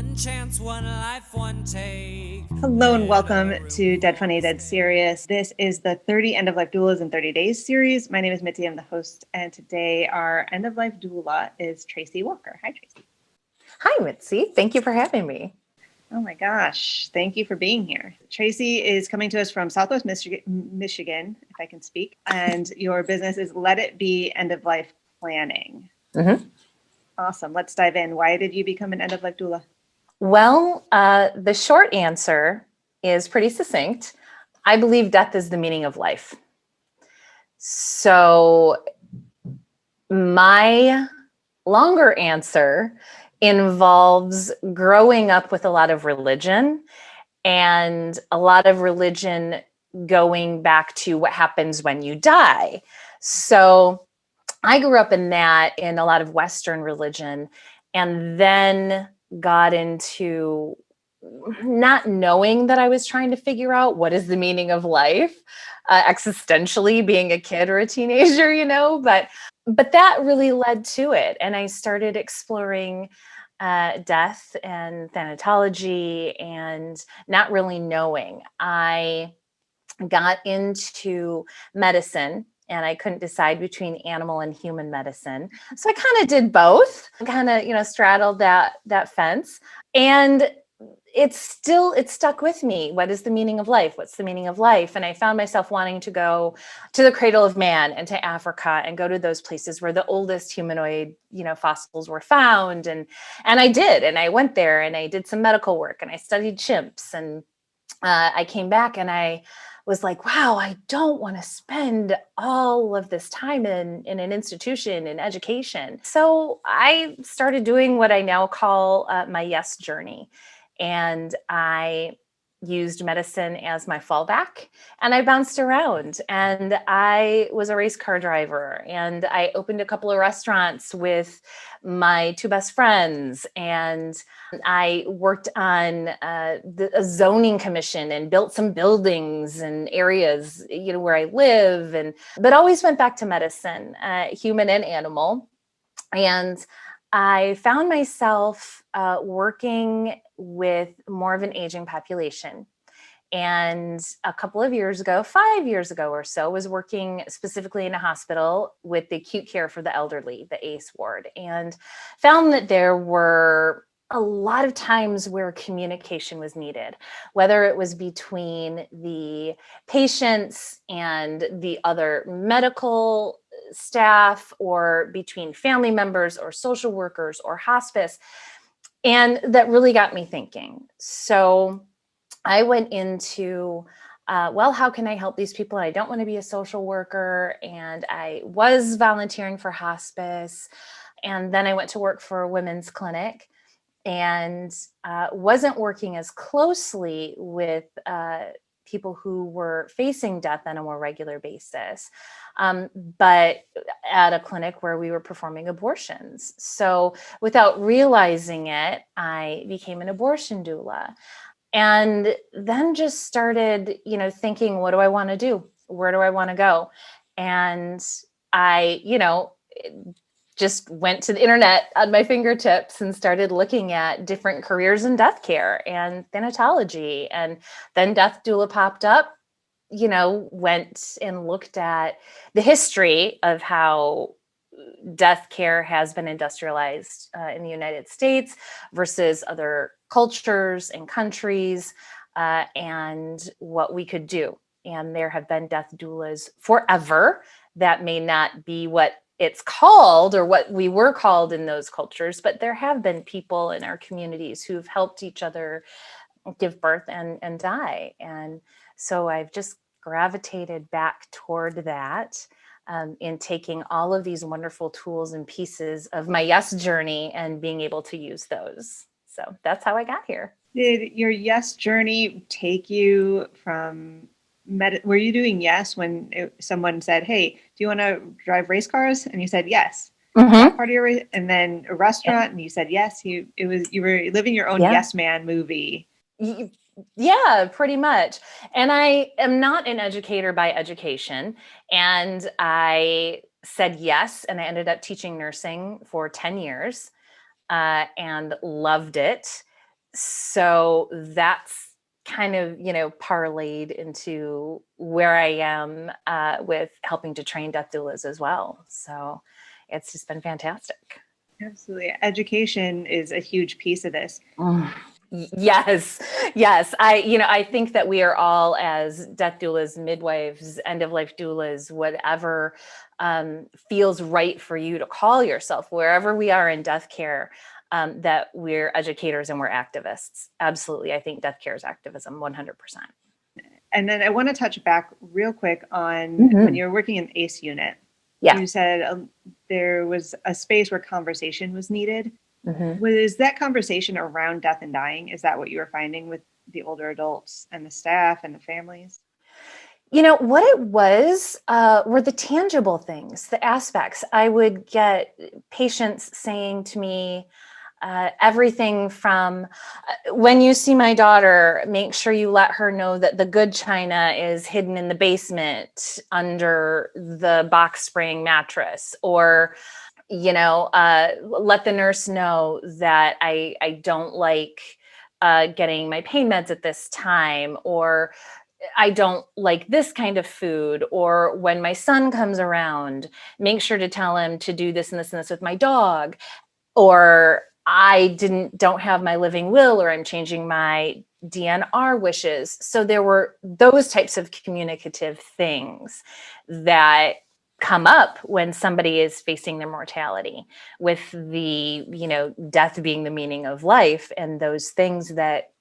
One chance, one life, one take. Hello and welcome to Dead Funny, Dead Serious. This is the 30 End of Life Doulas in 30 Days series. My name is Mitzi, I'm the host, and today our End of Life doula is Tracey Walker. Hi, Tracey. Hi, Mitzi. Thank you for having me. Oh my gosh, thank you for being here. Tracey is coming to us from Southwest Michigan, if I can speak, and your business is Let It Be End of Life Planning. Mm-hmm. Awesome. Let's dive in. Why did you become an End of Life doula? Well, the short answer is pretty succinct. I believe death is the meaning of life. So my longer answer involves growing up with a lot of religion and a lot of religion going back to what happens when you die. So I grew up in a lot of Western religion, and then got into not knowing that I was trying to figure out what is the meaning of life, existentially, being a kid or a teenager, but that really led to it. And I started exploring death and thanatology and not really knowing. I got into medicine and I couldn't decide between animal and human medicine. So I kind of did both, straddled that fence. And it stuck with me. What is the meaning of life? What's the meaning of life? And I found myself wanting to go to the cradle of man and to Africa and go to those places where the oldest humanoid, fossils were found. And I did. And I went there and I did some medical work and I studied chimps. And I came back and I was like, wow, I don't want to spend all of this time in an institution in education. So I started doing what I now call my yes journey. And I used medicine as my fallback, and I bounced around, and I was a race car driver, and I opened a couple of restaurants with my two best friends, and I worked on a zoning commission and built some buildings and areas, where I live, but always went back to medicine, human and animal. And I found myself working with more of an aging population. And a couple of years ago, 5 years ago or so, was working specifically in a hospital with the acute care for the elderly, the ACE ward, and found that there were a lot of times where communication was needed, whether it was between the patients and the other medical staff, or between family members or social workers or hospice. And that really got me thinking. So I went into, how can I help these people? I don't want to be a social worker. And I was volunteering for hospice. And then I went to work for a women's clinic and wasn't working as closely with people who were facing death on a more regular basis, but at a clinic where we were performing abortions. So without realizing it, I became an abortion doula. And then just started, thinking, what do I want to do? Where do I want to go? And I, just went to the internet on my fingertips and started looking at different careers in death care and thanatology. And then death doula popped up, went and looked at the history of how death care has been industrialized in the United States versus other cultures and countries, and what we could do. And there have been death doulas forever. That may not be what it's called or what we were called in those cultures, but there have been people in our communities who've helped each other give birth and die. And so I've just gravitated back toward that, in taking all of these wonderful tools and pieces of my yes journey and being able to use those. So that's how I got here. Did your yes journey take you from were you doing yes when someone said, hey, do you want to drive race cars? And you said yes. Mm-hmm. That part of your, and then a restaurant, and you said yes. You were living your own yes man movie. Yeah, pretty much. And I am not an educator by education. And I said yes. And I ended up teaching nursing for 10 years and loved it. so that's kind of, parlayed into where I am with helping to train death doulas as well. So it's just been fantastic. Absolutely. Education is a huge piece of this. Yes. I think that we are all, as death doulas, midwives, end of life doulas, whatever feels right for you to call yourself, wherever we are in death care, that we're educators and we're activists. Absolutely. I think death care is activism, 100%. And then I want to touch back real quick on when you were working in the ACE unit. Yeah. You said there was a space where conversation was needed. Mm-hmm. Was that conversation around death and dying? Is that what you were finding with the older adults and the staff and the families? What it was were the tangible things, the aspects. I would get patients saying to me, everything from when you see my daughter, make sure you let her know that the good china is hidden in the basement under the box spring mattress, or, let the nurse know that I don't like getting my pain meds at this time, or I don't like this kind of food, or when my son comes around, make sure to tell him to do this and this and this with my dog, or I don't have my living will, or I'm changing my DNR wishes. So there were those types of communicative things that come up when somebody is facing their mortality, with the, death being the meaning of life and those things that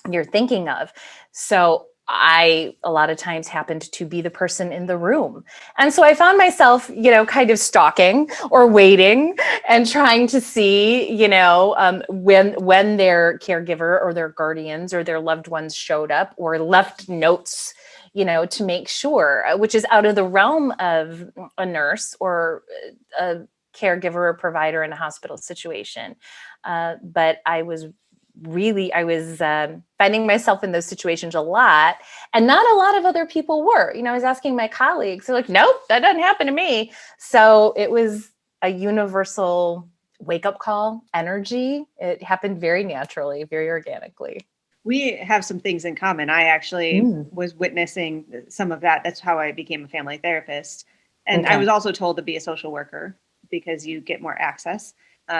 you're thinking of. So I, a lot of times, happened to be the person in the room. And so I found myself, kind of stalking or waiting and trying to see, when their caregiver or their guardians or their loved ones showed up or left notes, to make sure, which is out of the realm of a nurse or a caregiver or provider in a hospital situation. But I was finding myself in those situations a lot, and not a lot of other people were. I was asking my colleagues, they're like, nope, that doesn't happen to me. So it was a universal wake-up call energy. It happened very naturally, very organically. We have some things in common. I actually was witnessing some of that. That's how I became a family therapist. And I was also told to be a social worker because you get more access,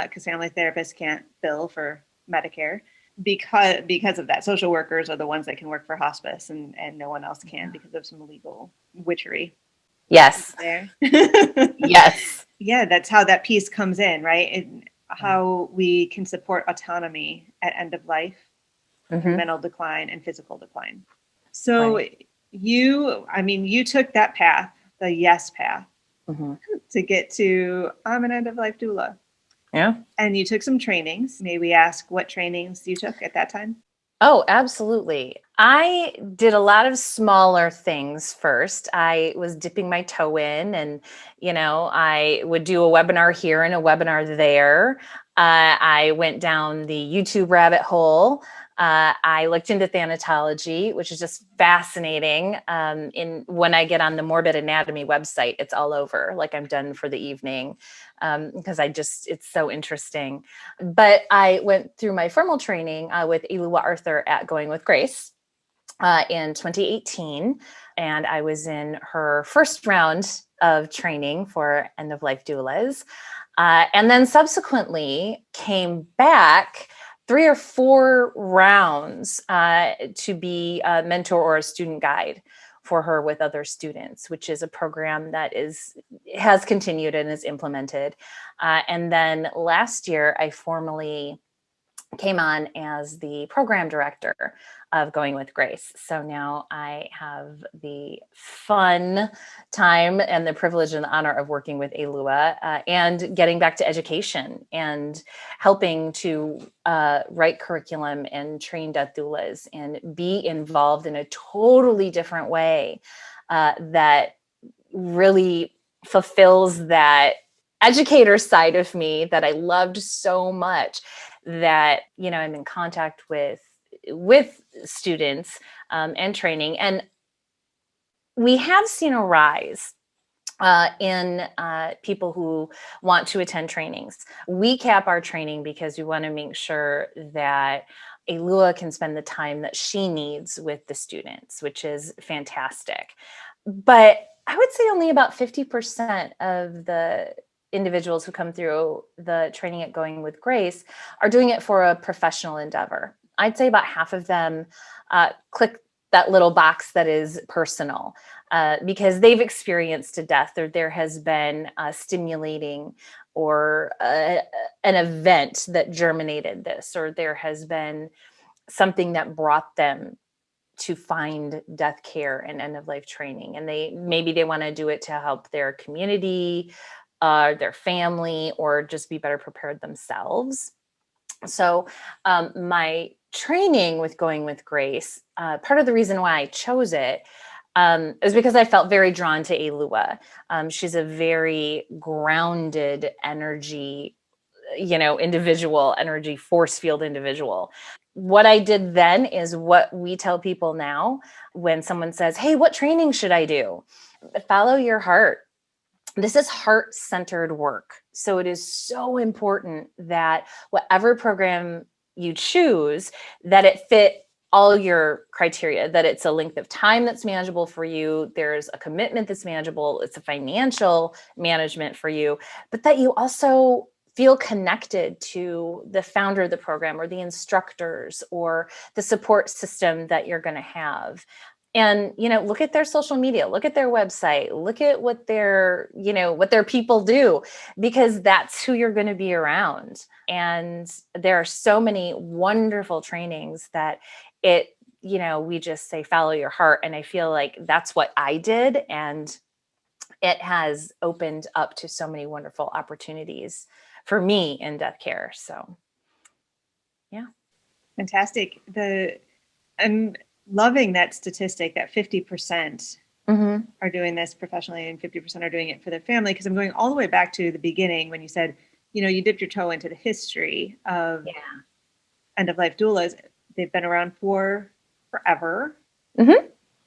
because family therapists can't bill for Medicare because of that. Social workers are the ones that can work for hospice, and no one else can because of some legal witchery. Yes. There. Yes. Yeah, that's how that piece comes in, right? And how we can support autonomy at end of life, mental decline and physical decline. So you took that path, the yes path, to get to I'm an end of life doula. Yeah. And you took some trainings. May we ask what trainings you took at that time? Oh, absolutely. I did a lot of smaller things first. I was dipping my toe in, and, I would do a webinar here and a webinar there. I went down the YouTube rabbit hole. I looked into thanatology, which is just fascinating. When I get on the Morbid Anatomy website, it's all over, like I'm done for the evening, because it's so interesting. But I went through my formal training with Elua Arthur at Going with Grace in 2018. And I was in her first round of training for end of life doulas. And then subsequently came back 3 or 4 rounds to be a mentor or a student guide for her with other students, which is a program that has continued and is implemented. And then last year, I formally came on as the program director of Going with Grace. So now I have the fun time and the privilege and the honor of working with Elua and getting back to education and helping to write curriculum and train death doulas and be involved in a totally different way that really fulfills that educator side of me that I loved so much, that, I'm in contact with students and training. And we have seen a rise in people who want to attend trainings. We cap our training because we want to make sure that a doula can spend the time that she needs with the students, which is fantastic. But I would say only about 50% of the individuals who come through the training at Going with Grace are doing it for a professional endeavor. I'd say about half of them click that little box that is personal because they've experienced a death, or there has been stimulating or an event that germinated this, or there has been something that brought them to find death care and end of life training. And maybe they want to do it to help their community, their family, or just be better prepared themselves. So my training with Going with Grace, part of the reason why I chose it is because I felt very drawn to Alua. She's a very grounded energy, individual, energy force field individual. What I did then is what we tell people now when someone says, hey, what training should I do? Follow your heart. This is heart-centered work. So it is so important that whatever program you choose, that it fit all your criteria, that it's a length of time that's manageable for you. There's a commitment that's manageable. It's a financial management for you, but that you also feel connected to the founder of the program or the instructors or the support system that you're going to have. And, look at their social media, look at their website, look at what what their people do, because that's who you're going to be around. And there are so many wonderful trainings that we just say, follow your heart. And I feel like that's what I did. And it has opened up to so many wonderful opportunities for me in death care. So, yeah. Fantastic. I'm loving that statistic that 50% are doing this professionally and 50% are doing it for their family. Because I'm going all the way back to the beginning when you said, you dipped your toe into the history of end of life doulas. They've been around for forever.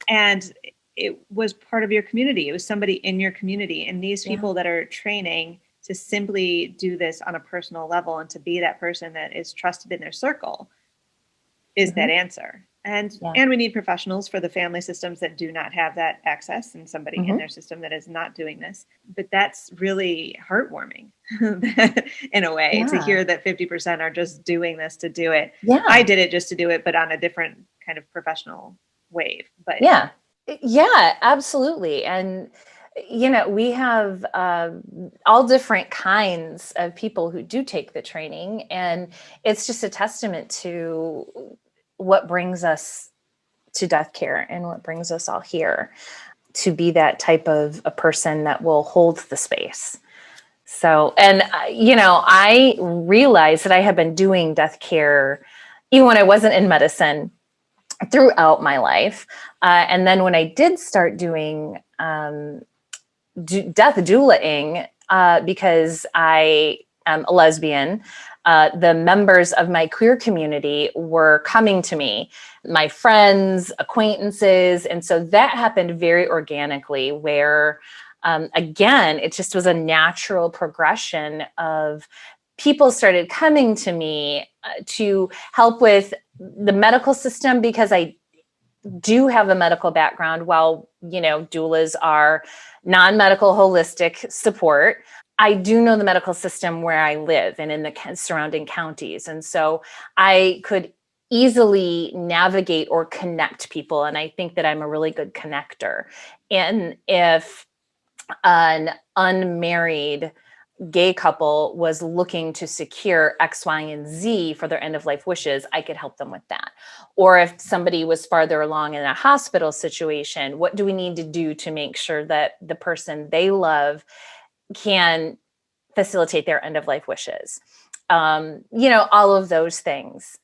And it was part of your community. It was somebody in your community. And these people that are training to simply do this on a personal level and to be that person that is trusted in their circle is that answer. And we need professionals for the family systems that do not have that access, and somebody in their system that is not doing this. But that's really heartwarming in a way to hear that 50% are just doing this to do it. I did it just to do it, but on a different kind of professional wave. But yeah, absolutely. And we have all different kinds of people who do take the training, and it's just a testament to what brings us to death care and what brings us all here to be that type of a person that will hold the space. So, and I realized that I had been doing death care even when I wasn't in medicine throughout my life. And then when I did start doing death doulaing, because I am a lesbian, the members of my queer community were coming to me, my friends, acquaintances. And so that happened very organically, where, again, it just was a natural progression of people started coming to me to help with the medical system, because I do have a medical background. While, doulas are non-medical holistic support, I do know the medical system where I live and in the surrounding counties. And so I could easily navigate or connect people. And I think that I'm a really good connector. And if an unmarried gay couple was looking to secure X, Y, and Z for their end of life wishes, I could help them with that. Or if somebody was farther along in a hospital situation, what do we need to do to make sure that the person they love can facilitate their end of life wishes? All of those things,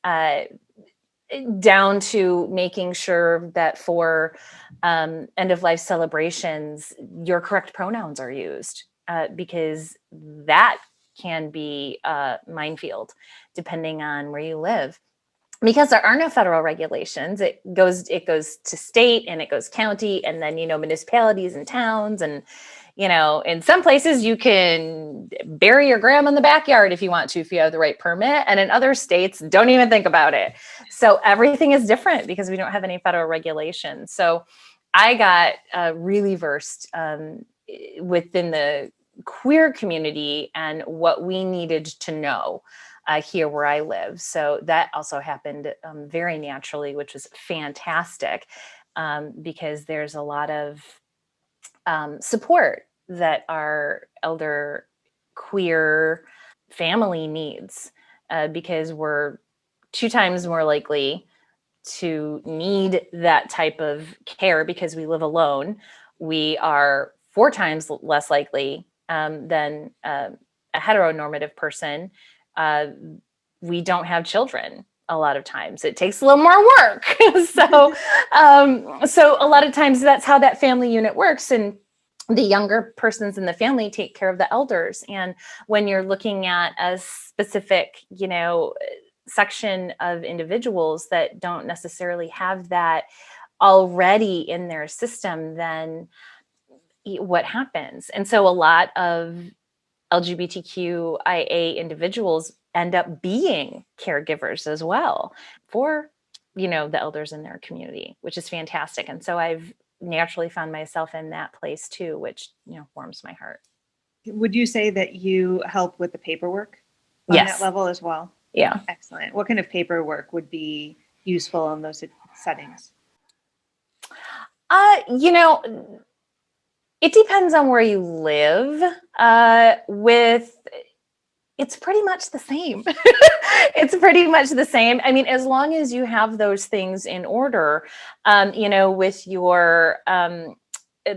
down to making sure that for end of life celebrations, your correct pronouns are used, because that can be a minefield depending on where you live. Because there are no federal regulations, it goes to state and it goes county, and then municipalities and towns, and In some places you can bury your grandma in the backyard if you want to, if you have the right permit. And in other states, don't even think about it. So everything is different because we don't have any federal regulations. So I got really versed within the queer community and what we needed to know here where I live. So that also happened very naturally, which was fantastic because there's a lot of support that our elder queer family needs because we're 2 times more likely to need that type of care because we live alone. We are 4 times less likely than a heteronormative person. We don't have children a lot of times. It takes a little more work. So a lot of times that's how that family unit works. And the younger persons in the family take care of the elders. And when you're looking at a specific, section of individuals that don't necessarily have that already in their system, then what happens? And so a lot of LGBTQIA individuals end up being caregivers as well for, the elders in their community, which is fantastic. And so I've naturally found myself in that place too, which, warms my heart. Would you say that you help with the paperwork on Yes. that level as well? Yeah. Excellent. What kind of paperwork would be useful in those settings? It depends on where you live. It's pretty much the same. It's pretty much the same. I mean, as long as you have those things in order, with your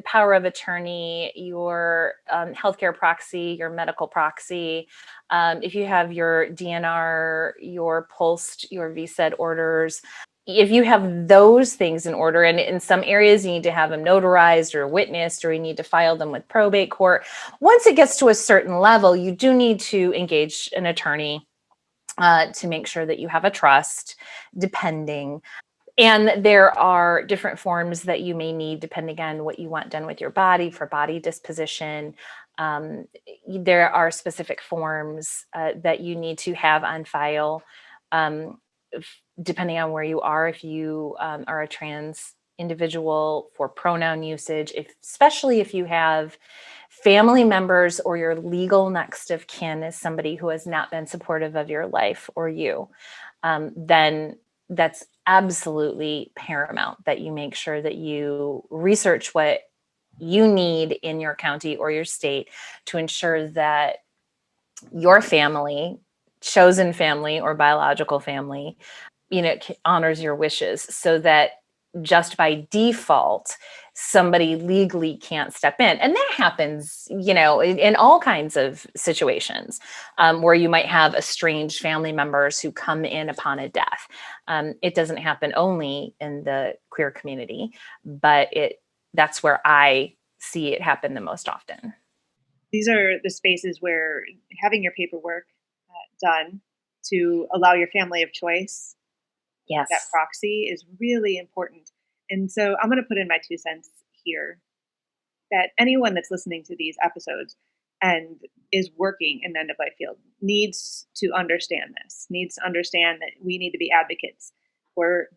power of attorney, your healthcare proxy, your medical proxy, if you have your DNR, your POST, your VSED orders, if you have those things in order, and in some areas you need to have them notarized or witnessed, or you need to file them with probate court. Once it gets to a certain level, you do need to engage an attorney to make sure that you have a trust, depending. And there are different forms that you may need depending on what you want done with your body for body disposition. There are specific forms that you need to have on file. Depending on where you are, if you are a trans individual, for pronoun usage, especially if you have family members or your legal next of kin is somebody who has not been supportive of your life or you, then that's absolutely paramount that you make sure that you research what you need in your county or your state to ensure that your family, chosen family or biological family, honors your wishes, so that just by default, somebody legally can't step in. And that happens, in all kinds of situations where you might have estranged family members who come in upon a death. It doesn't happen only in the queer community, but that's where I see it happen the most often. These are the spaces where having your paperwork done to allow your family of choice, yes, that proxy, is really important. And so I'm going to put in my 2 cents here that anyone that's listening to these episodes and is working in the end of life field needs to understand this, needs to understand that we need to be advocates for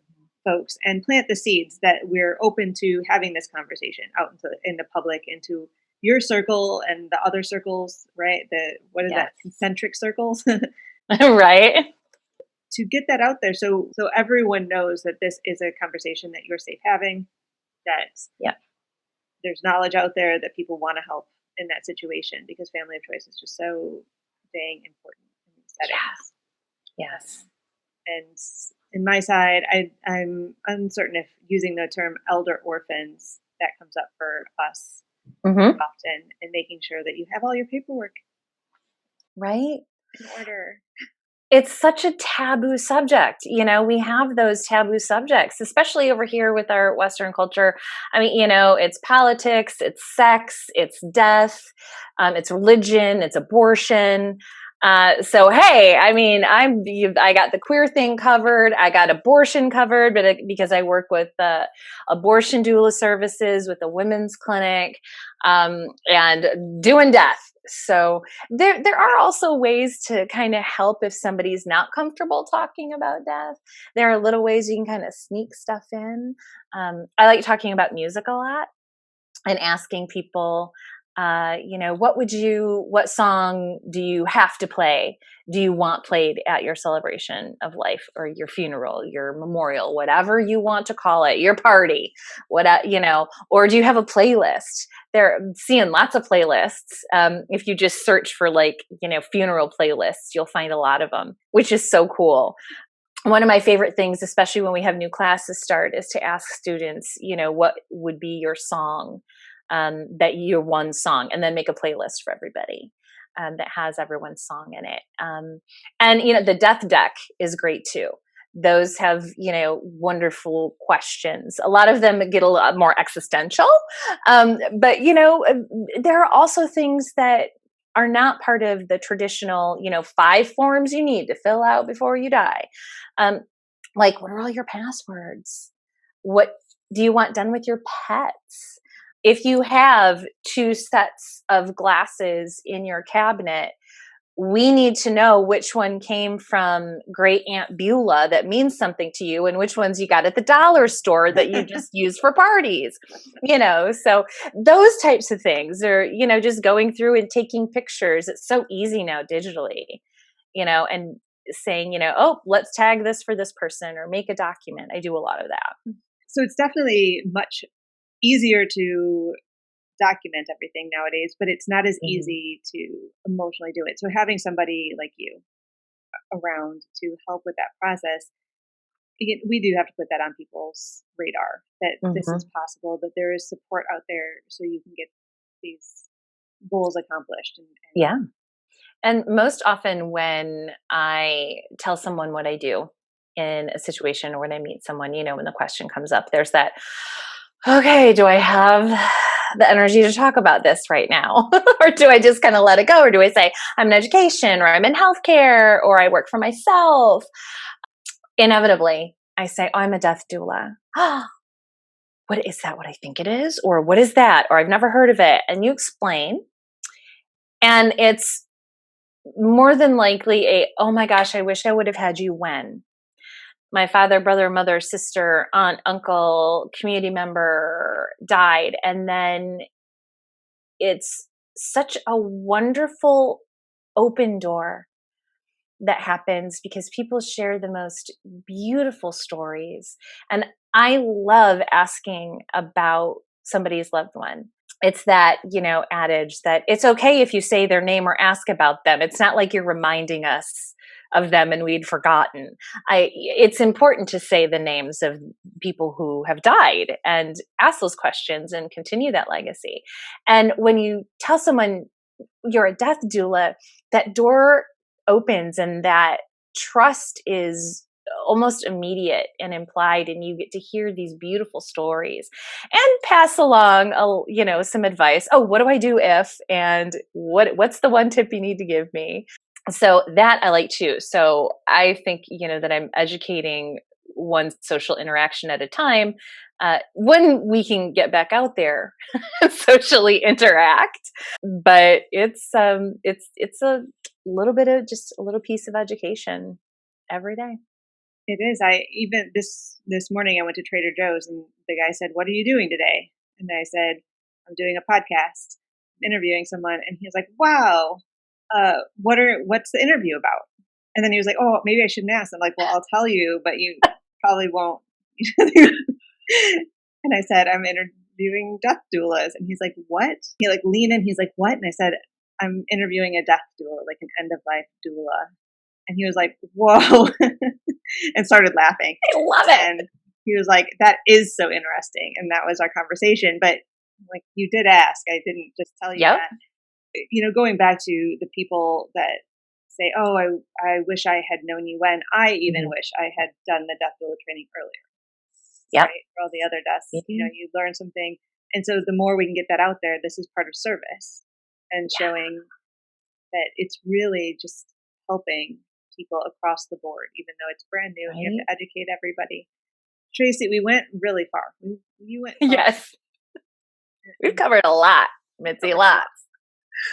folks and plant the seeds that we're open to having this conversation out in the public, into your circle and the other circles, right? What is that? Concentric circles, right? To get that out there, so everyone knows that this is a conversation that you're safe having, that there's knowledge out there that people want to help in that situation, because family of choice is just so dang important in these settings. Yes. And in my side, I'm uncertain if using the term elder orphans, that comes up for us often, and making sure that you have all your paperwork right in order. It's such a taboo subject. We have those taboo subjects, especially over here with our Western culture. I mean, it's politics, it's sex, it's death, it's religion, it's abortion. So, hey, I mean, I got the queer thing covered. I got abortion covered, but because I work with abortion doula services with a women's clinic, and doing death. So there are also ways to kind of help if somebody's not comfortable talking about death. There are little ways you can kind of sneak stuff in. I like talking about music a lot and asking people, what song do you have to play? Do you want played at your celebration of life or your funeral, your memorial, whatever you want to call it, your party, or do you have a playlist? They're seeing lots of playlists. If you just search for funeral playlists, you'll find a lot of them, which is so cool. One of my favorite things, especially when we have new classes start, is to ask students, what would be your song, your one song, and then make a playlist for everybody that has everyone's song in it. And the death deck is great too. Those have, wonderful questions. A lot of them get a lot more existential. But there are also things that are not part of the traditional, 5 forms you need to fill out before you die. Like, what are all your passwords? What do you want done with your pets? If you have 2 sets of glasses in your cabinet, we need to know which one came from Great Aunt Beulah that means something to you and which ones you got at the dollar store that you just use for parties. So those types of things are, just going through and taking pictures. It's so easy now digitally, and saying, oh, let's tag this for this person or make a document. I do a lot of that. So it's definitely much easier to document everything nowadays, but it's not as easy to emotionally do it. So having somebody like you around to help with that process, we do have to put that on people's radar that this is possible, that there is support out there so you can get these goals accomplished. Yeah. And most often when I tell someone what I do in a situation or when I meet someone, when the question comes up, there's that, okay, do I have the energy to talk about this right now? Or do I just kind of let it go? Or do I say I'm in education or I'm in healthcare or I work for myself? Inevitably, I say, oh, I'm a death doula. What is that? What I think it is? Or what is that? Or I've never heard of it. And you explain. And it's more than likely oh my gosh, I wish I would have had you when. My father, brother, mother, sister, aunt, uncle, community member died. And then it's such a wonderful open door that happens because people share the most beautiful stories. And I love asking about somebody's loved one. It's that, adage that it's okay if you say their name or ask about them. It's not like you're reminding us of them and we'd forgotten. It's important to say the names of people who have died and ask those questions and continue that legacy. And when you tell someone you're a death doula, that door opens and that trust is almost immediate and implied, and you get to hear these beautiful stories and pass along some advice. Oh, what do I do if, and what's the one tip you need to give me? So that I like too. So I think that I'm educating one social interaction at a time. When we can get back out there and socially interact, but it's a little bit of just a little piece of education every day. It is. I even this morning I went to Trader Joe's and the guy said, "What are you doing today?" And I said, "I'm doing a podcast, I'm interviewing someone." And he was like, "Wow, what's the interview about?" And then he was like, "Oh, maybe I shouldn't ask." I'm like, "Well, I'll tell you, but you probably won't." And I said, "I'm interviewing death doulas." And he's like, "What?" He leaned in. He's like, "What?" And I said, "I'm interviewing a death doula, like an end of life doula." And he was like, "Whoa," and started laughing. I love it. And he was like, "That is so interesting." And that was our conversation. But you did ask. I didn't just tell you that. Going back to the people that say, "Oh, I wish I had known you when." I even wish I had done the death doula training earlier. Yep. Right? For all the other deaths, you learn something. And so the more we can get that out there, this is part of service and showing that it's really just helping people across the board, even though it's brand new and you have to educate everybody. Tracey, we went really far. You went far. Yes. We've covered a lot, Mitzi, lots.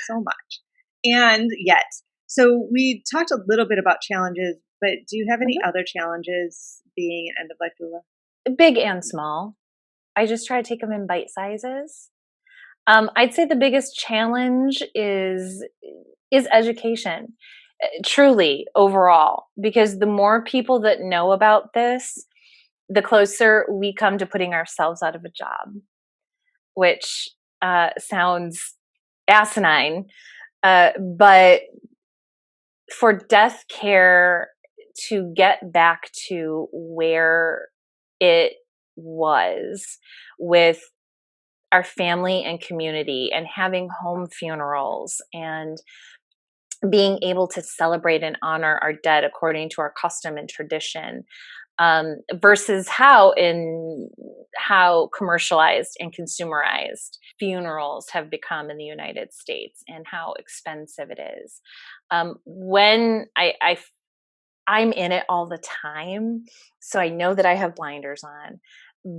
So much. And yet, so we talked a little bit about challenges, but do you have any other challenges being an end-of-life doula? Big and small. I just try to take them in bite sizes. I'd say the biggest challenge is education, truly, overall, because the more people that know about this, the closer we come to putting ourselves out of a job, which sounds asinine, but for death care to get back to where it was with our family and community and having home funerals and being able to celebrate and honor our dead according to our custom and tradition, versus how commercialized and consumerized funerals have become in the United States and how expensive it is. When I'm in it all the time, so I know that I have blinders on,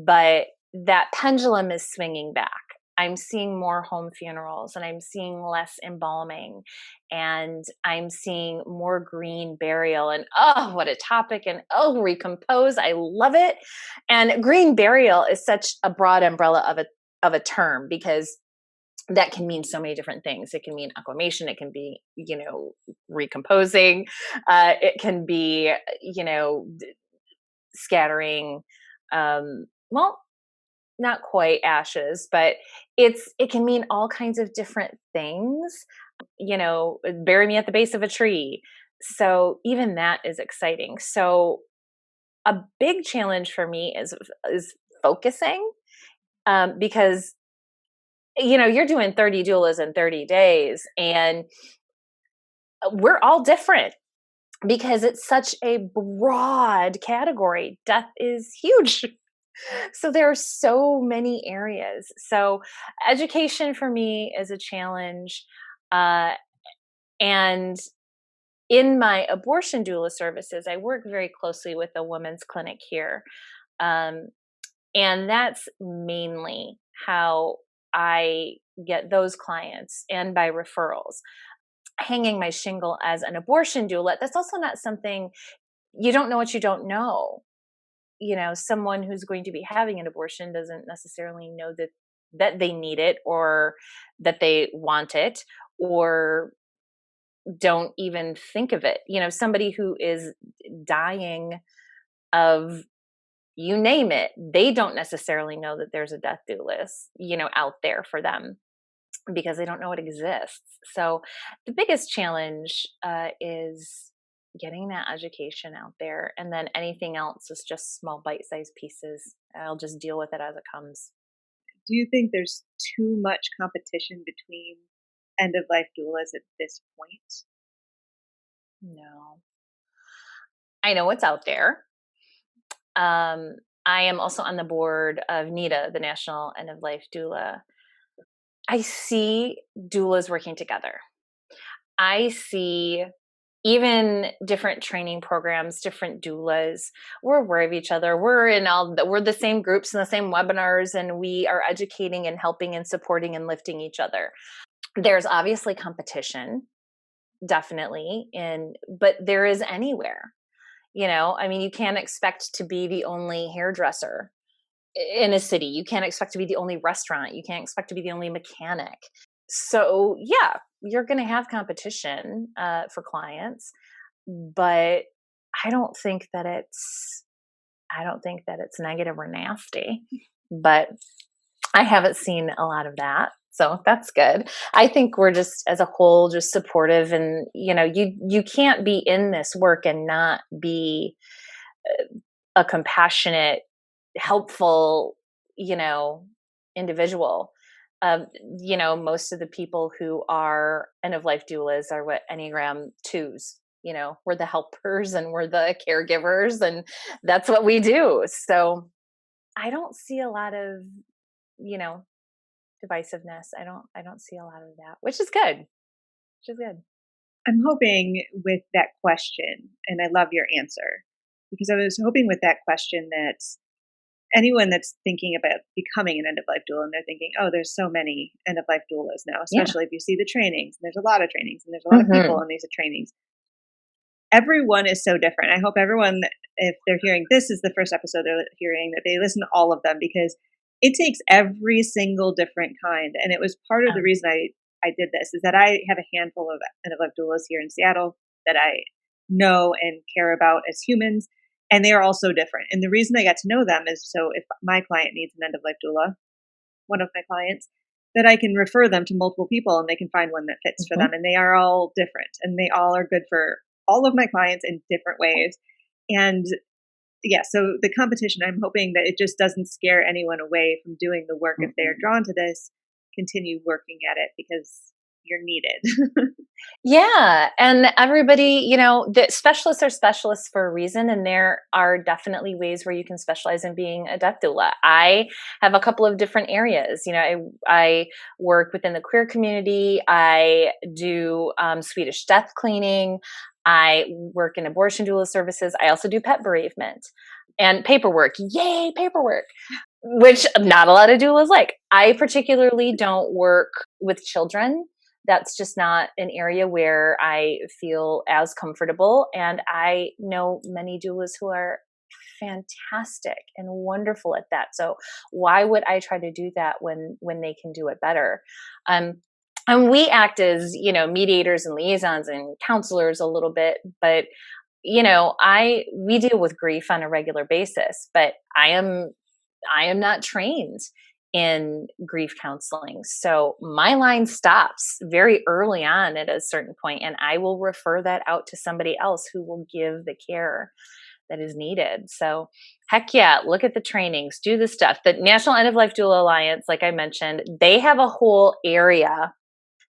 but that pendulum is swinging back. I'm seeing more home funerals and I'm seeing less embalming and I'm seeing more green burial, and oh, what a topic, and oh, recompose. I love it. And green burial is such a broad umbrella of a term because that can mean so many different things. It can mean aquamation. It can be, recomposing. It can be, scattering, well, not quite ashes, but it can mean all kinds of different things. Bury me at the base of a tree. So even that is exciting. So a big challenge for me is focusing, because you're doing 30 doulas in 30 days and we're all different because it's such a broad category. Death is huge. So there are so many areas. So education for me is a challenge. And in my abortion doula services, I work very closely with a women's clinic here. And that's mainly how I get those clients, and by referrals. Hanging my shingle as an abortion doula, that's also not something, you don't know what you don't know. Someone who's going to be having an abortion doesn't necessarily know that they need it or that they want it, or don't even think of it. Somebody who is dying of, you name it, they don't necessarily know that there's a death doula, out there for them because they don't know it exists. So the biggest challenge is getting that education out there. And then anything else is just small bite-sized pieces. I'll just deal with it as it comes. Do you think there's too much competition between end-of-life doulas at this point? No. I know what's out there. I am also on the board of NEDA, the National End-of-Life Doula. I see doulas working together. I see even different training programs, different doulas. We're aware of each other. We're the same groups and the same webinars, and we are educating and helping and supporting and lifting each other. There's obviously competition, definitely, but there is anywhere. You can't expect to be the only hairdresser in a city. You can't expect to be the only restaurant. You can't expect to be the only mechanic. So yeah, you're going to have competition for clients, but I don't think that it's negative or nasty. But I haven't seen a lot of that, so that's good. I think we're just, as a whole, just supportive, and you can't be in this work and not be a compassionate, helpful, individual. Most of the people who are end-of-life doulas are what Enneagram 2s. We're the helpers and we're the caregivers, and that's what we do. So I don't see a lot of, divisiveness. I don't see a lot of that, which is good. I'm hoping with that question, and I love your answer, because I was hoping with that question that anyone that's thinking about becoming an end-of-life doula, and they're thinking, oh, there's so many end-of-life doulas now, especially if you see the trainings, and there's a lot of trainings, and there's a lot of people in these trainings. Everyone is so different. I hope everyone, if they're hearing this is the first episode they're hearing, that they listen to all of them, because it takes every single different kind. And it was part of the reason I did this, is that I have a handful of end-of-life doulas here in Seattle that I know and care about as humans. And they are all so different. And the reason I got to know them is so if my client needs an end-of-life doula, one of my clients, that I can refer them to multiple people and they can find one that fits for them. And they are all different, and they all are good for all of my clients in different ways. And yeah, so the competition, I'm hoping that it just doesn't scare anyone away from doing the work. If they're drawn to this, continue working at it, because you're needed. Yeah. And everybody, the specialists are specialists for a reason. And there are definitely ways where you can specialize in being a death doula. I have a couple of different areas. I work within the queer community. I do Swedish death cleaning. I work in abortion doula services. I also do pet bereavement and paperwork. Yay, paperwork, which not a lot of doulas like. I particularly don't work with children. That's just not an area where I feel as comfortable. And I know many doulas who are fantastic and wonderful at that. So why would I try to do that when they can do it better? And we act as, mediators and liaisons and counselors a little bit, but we deal with grief on a regular basis, but I am not trained in grief counseling. So my line stops very early on at a certain point, and I will refer that out to somebody else who will give the care that is needed. So heck yeah, look at the trainings, do the stuff. The National End-of-Life Doula Alliance, like I mentioned, they have a whole area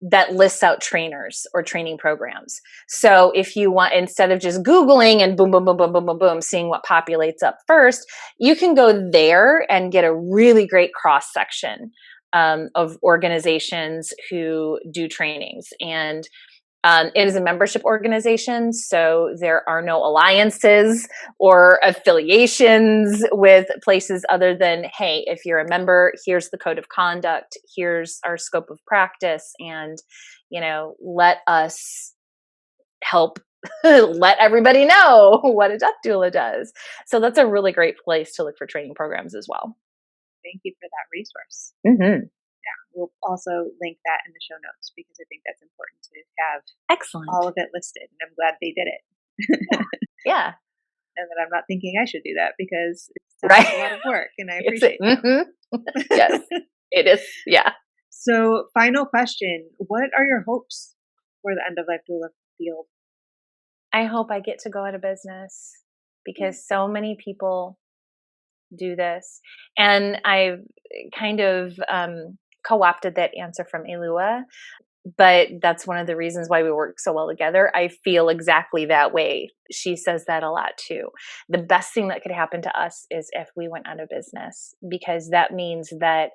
that lists out trainers or training programs. So if you want, instead of just Googling and boom, boom, boom, boom, boom, boom, boom, seeing what populates up first, you can go there and get a really great cross section of organizations who do trainings. And it is a membership organization, so there are no alliances or affiliations with places other than, hey, if you're a member, here's the code of conduct, here's our scope of practice, and, let us help let everybody know what a death doula does. So that's a really great place to look for training programs as well. Thank you for that resource. Mm-hmm. Yeah, we'll also link that in the show notes, because I think that's important to have all of it listed. And I'm glad they did it. Yeah. And that I'm not thinking I should do that, because it's a lot of work, and I appreciate it. Yes, it is. Yeah. So final question, what are your hopes for the end-of-life doula field? I hope I get to go out of business, because so many people do this. And I've kind of co-opted that answer from Elua, but that's one of the reasons why we work so well together. I feel exactly that way. She says that a lot too. The best thing that could happen to us is if we went out of business, because that means that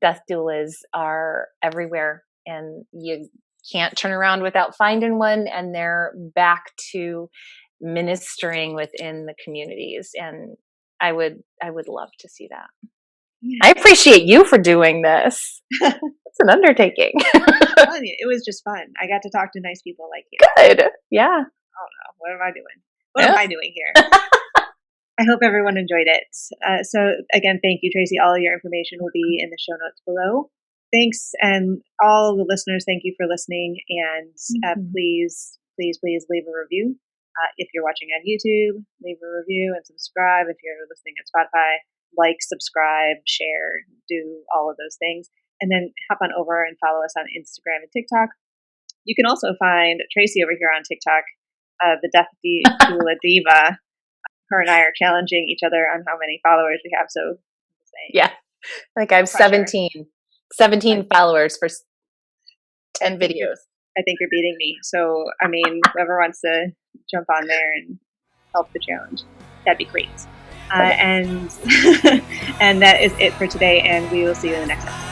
death doulas are everywhere, and you can't turn around without finding one, and they're back to ministering within the communities. And I would love to see that. Yeah. I appreciate you for doing this. It's an undertaking. I'm telling you, it was just fun. I got to talk to nice people like you. Good. Yeah. I don't know. What am I doing? What am I doing here? I hope everyone enjoyed it. So again, thank you, Tracey. All of your information will be in the show notes below. Thanks. And all the listeners, thank you for listening. And please leave a review. If you're watching on YouTube, leave a review and subscribe. If you're listening on Spotify, like, subscribe, share, do all of those things. And then hop on over and follow us on Instagram and TikTok. You can also find Tracey over here on TikTok, the Death Doula Diva. Her and I are challenging each other on how many followers we have. So yeah, like I have 17 followers for 10 videos. I think you're beating me. So, I mean, whoever wants to jump on there and help the challenge, that'd be great. And that is it for today. And we will see you in the next episode.